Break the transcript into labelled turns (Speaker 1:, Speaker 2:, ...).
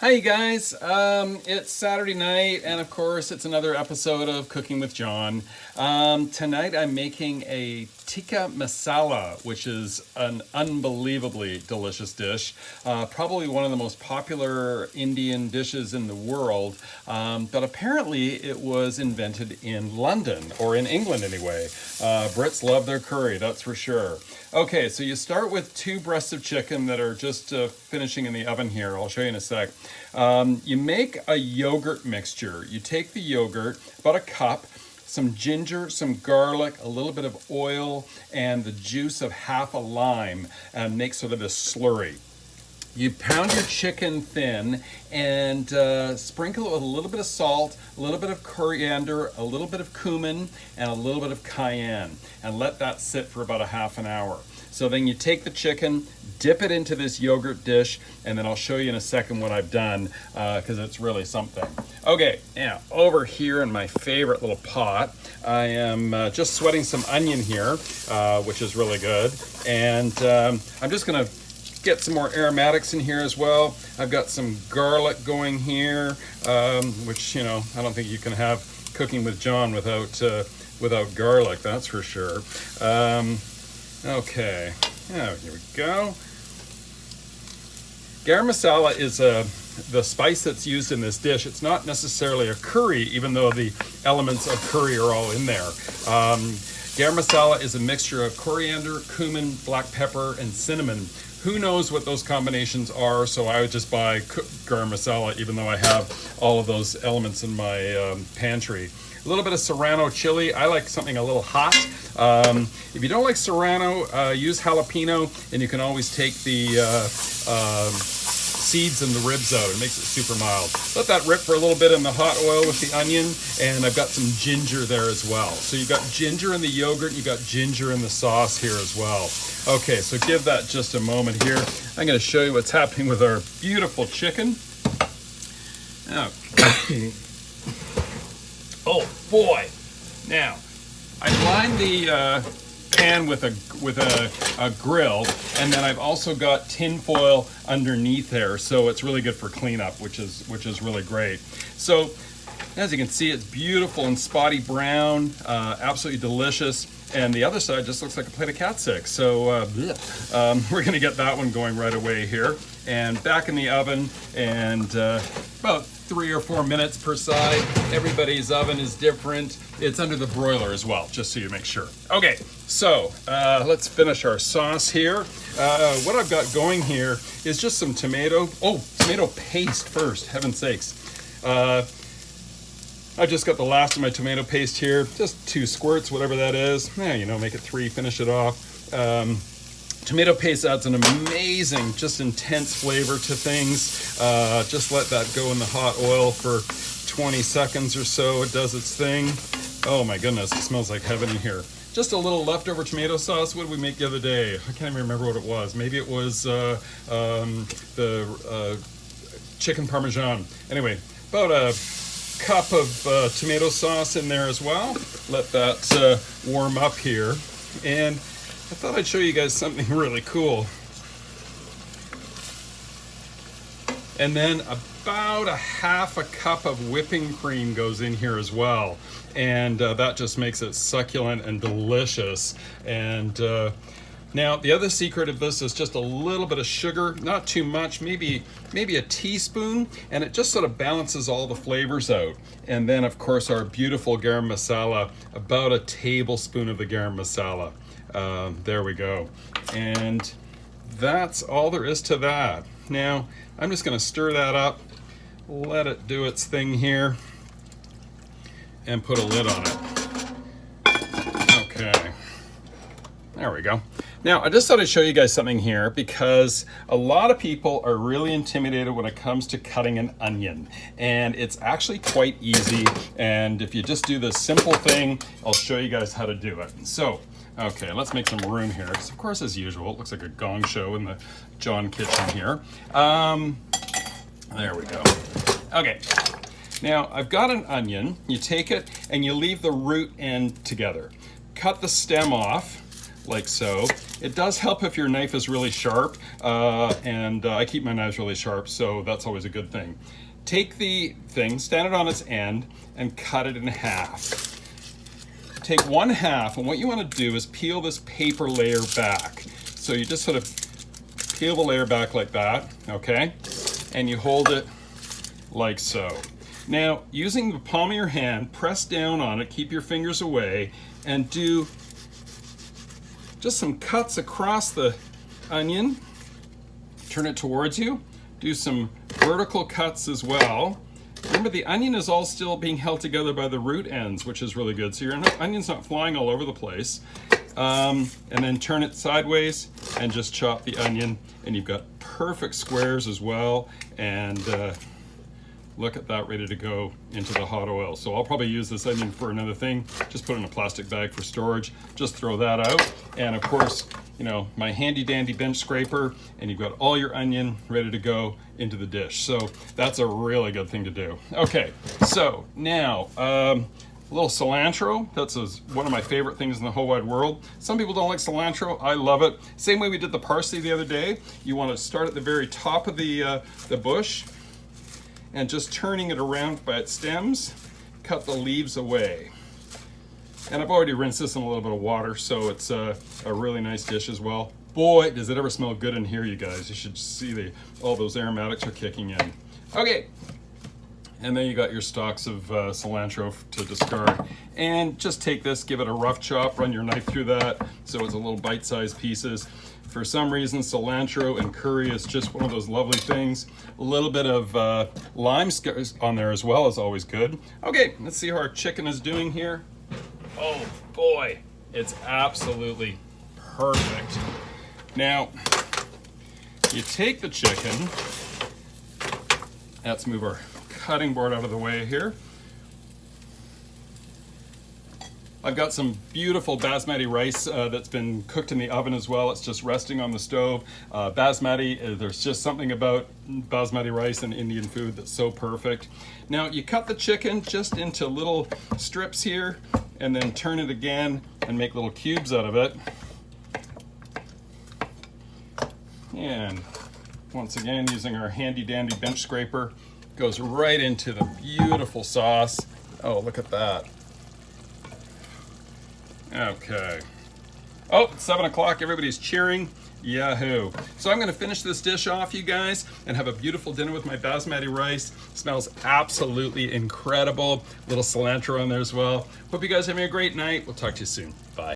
Speaker 1: Hi, you guys. It's Saturday night, and of course, it's another episode of Cooking with John. Tonight, I'm making a tikka masala, which is an unbelievably delicious dish. Probably one of the most popular Indian dishes in the world, but apparently it was invented in London, or in England anyway. Brits love their curry, that's for sure. Okay, so you start with 2 breasts of chicken that are just finishing in the oven here. I'll show you in a sec. You make a yogurt mixture. You take the yogurt, about a cup, some ginger, some garlic, a little bit of oil, and the juice of half a lime, and make sort of a slurry. You pound your chicken thin and sprinkle it with a little bit of salt, a little bit of coriander, a little bit of cumin, and a little bit of cayenne, and let that sit for about a half an hour. So then you take the chicken, dip it into this yogurt dish, and then I'll show you in a second what I've done because it's really something. Okay, now over here in my favorite little pot, I am just sweating some onion here, which is really good. And I'm just gonna get some more aromatics in here as well. I've got some garlic going here, which, you know, I don't think you can have Cooking with John without garlic, that's for sure. Okay, now here we go. Garam masala is the spice that's used in this dish. It's not necessarily a curry, even though the elements of curry are all in there. Garam masala is a mixture of coriander, cumin, black pepper, and cinnamon. Who knows what those combinations are, so I would just buy garam masala, even though I have all of those elements in my pantry. A little bit of serrano chili. I like something a little hot. If you don't like serrano, use jalapeno, and you can always take the seeds and the ribs out. It makes it super mild. Let that rip for a little bit in the hot oil with the onion, and I've got some ginger there as well. So you've got ginger in the yogurt, you've got ginger in the sauce here as well. Okay, so give that just a moment here. I'm going to show you what's happening with our beautiful chicken. Okay. Oh boy! Now, I lined the pan with a grill, and then I've also got tin foil underneath there, so it's really good for cleanup, which is really great. So, as you can see, it's beautiful and spotty brown, absolutely delicious. And the other side just looks like a plate of catsup. So we're going to get that one going right away here. And back in the oven, and about 3 or 4 minutes per side. Everybody's oven is different. It's under the broiler as well, just so you make sure. Okay, so let's finish our sauce here. What I've got going here is just some tomato paste first, heaven's sakes. I've just got the last of my tomato paste here, just 2 squirts, whatever that is. You know, make it 3, finish it off. Tomato paste adds an amazing, just intense flavor to things. Just let that go in the hot oil for 20 seconds or so. It does its thing. Oh my goodness, it smells like heaven in here. Just a little leftover tomato sauce. What did we make the other day? I can't even remember what it was. Maybe it was the chicken parmesan. Anyway, about a cup of tomato sauce in there as well. Let that warm up here. And I thought I'd show you guys something really cool. And then about a half a cup of whipping cream goes in here as well. And that just makes it succulent and delicious. And now the other secret of this is just a little bit of sugar, not too much, maybe a teaspoon, and it just sort of balances all the flavors out. And then of course our beautiful garam masala, about a tablespoon of the garam masala. There we go. And that's all there is to that. Now, I'm just going to stir that up, let it do its thing here, and put a lid on it. Okay. There we go. Now, I just thought I'd show you guys something here because a lot of people are really intimidated when it comes to cutting an onion. And it's actually quite easy. And if you just do this simple thing, I'll show you guys how to do it. So, okay, let's make some room here. Because of course, as usual, it looks like a gong show in the John kitchen here. There we go. Okay. Now, I've got an onion. You take it and you leave the root end together. Cut the stem off, like so, It does help if your knife is really sharp, and I keep my knives really sharp, so that's always a good thing. Take the thing, stand it on its end, and cut it in half. Take one half, and what you want to do is peel this paper layer back. So you just sort of peel the layer back like that, okay? And you hold it like so. Now, using the palm of your hand, press down on it, keep your fingers away, and do just some cuts across the onion. Turn it towards you. Do some vertical cuts as well. Remember, the onion is all still being held together by the root ends, which is really good. So your onion's not flying all over the place. And then turn it sideways and just chop the onion, and you've got perfect squares as well. And look at that, ready to go into the hot oil. So I'll probably use this onion for another thing. Just put it in a plastic bag for storage. Just throw that out. And of course, you know, my handy dandy bench scraper, and you've got all your onion ready to go into the dish. So that's a really good thing to do. Okay, so now, a little cilantro. That's one of my favorite things in the whole wide world. Some people don't like cilantro. I love it. Same way we did the parsley the other day. You want to start at the very top of the bush, and just turning it around by its stems, cut the leaves away. And I've already rinsed this in a little bit of water, so it's a really nice dish as well. Boy, does it ever smell good in here, you guys. You should see all those aromatics are kicking in. Okay, and then you got your stalks of cilantro to discard. And just take this, give it a rough chop, run your knife through that so it's a little bite-sized pieces. For some reason, cilantro and curry is just one of those lovely things. A little bit of lime on there as well is always good. Okay, let's see how our chicken is doing here. Oh boy, it's absolutely perfect. Now, you take the chicken. Let's move our cutting board out of the way here. I've got some beautiful basmati rice that's been cooked in the oven as well. It's just resting on the stove. Basmati, there's just something about basmati rice and Indian food that's so perfect. Now you cut the chicken just into little strips here, and then turn it again and make little cubes out of it. And once again, using our handy dandy bench scraper, goes right into the beautiful sauce. Oh, look at that. Okay. Oh, it's 7 o'clock, everybody's cheering. Yahoo. So I'm gonna finish this dish off, you guys, and have a beautiful dinner with my basmati rice. Smells absolutely incredible. Little cilantro on there as well. Hope you guys are having a great night. We'll talk to you soon. Bye.